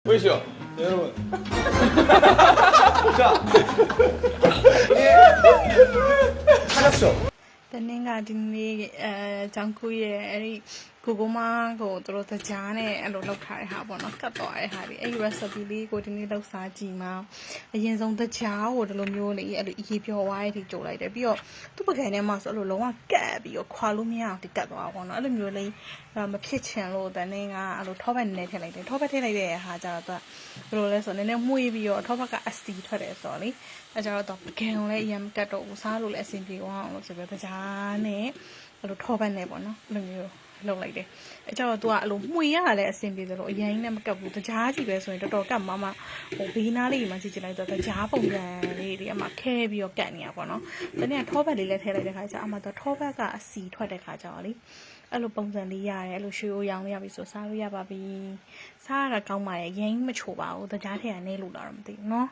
보이시죠? 여러분. 자, 찾았죠? တနင်္ဂဒီနေ့ဂျန်ကူရဲ့အဲ့ဒီကိုကိုမကိုတို့တကြားနဲ့အဲ့လိုလောက်ထားတဲ့ဟာပေါ့နော်ကတ်သွားတဲ့ဟာဒီအဲ့ဒီ recipe လေးကိုဒီနေ့လောက်စားကြည့်မှာအရင်ဆုံးတကြားကိုဒီလိုမျိုးလေးအဲ့လိုအေးပြောသွားတဲ့အထိကြိုလိုက်တယ်ပြီးတော့သူ့ပကံထဲမှာဆိုအဲ့လိုလုံးဝကတ်ပြီးတော့ခွာလို့မရအောင်ဒီကတ်သွားပေါ့နော်အဲ့လိုမျိုးလေးမဖြစ်ချင်လို့တနင်္ဂအဲ့လိုထောပတ်နည်းနည်းထည့်လိုက်တယ်ထောပတ်ထည့်လိုက်တဲ့ဟာကျတော့သူဘယ်လိုလဲဆိုနည်းနည်းမှုေးပြီးတော့ထောပတ်ကအစီထွက်တယ်ဆိုတော့လေအဲ့ကျတော့ပကံကိုလည်းအရင်ကတ်တော့စားလို့လည်းအဆင်ပြေအောင်လို့ဆိုပြီးတကြားနဲ့အဲ့လိုထောပတ်နဲ့ပေါ့နော်အဲ့လိုမျိုးလုပ်လိုက်တယ်အဲကြောင့်သူကအဲ့လိုမှွေရတာလည်းအဆင်ပြေတယ်လို့အရင်နဲ့မကပ်ဘူးတကြားကြီးပဲဆိုရင်တော်တော်ကပ်မမဟိုဘေးနားလေးမှကြည့်လိုက်တော့တကြားပုံစံလေးတွေအမှခဲပြီးတော့ကတ်နေရပါတော့တနေ့ကထောပတ်လေးလည်းထည့်လိုက်တဲ့ခါကျအမှတော့ထောပတ်ကအစီထွက်တဲ့ခါကျတော့လေအဲ့လိုပုံစံလေးရတယ်အဲ့လိုရွှေအိုရောင်လေးရပြီဆိုစားလို့ရပါပြီစားရတာကောင်းပါရဲ့ရင်းမချိုပါဘူးတကြားထည့်ရနေလို့လာတော့မသိဘူးနော်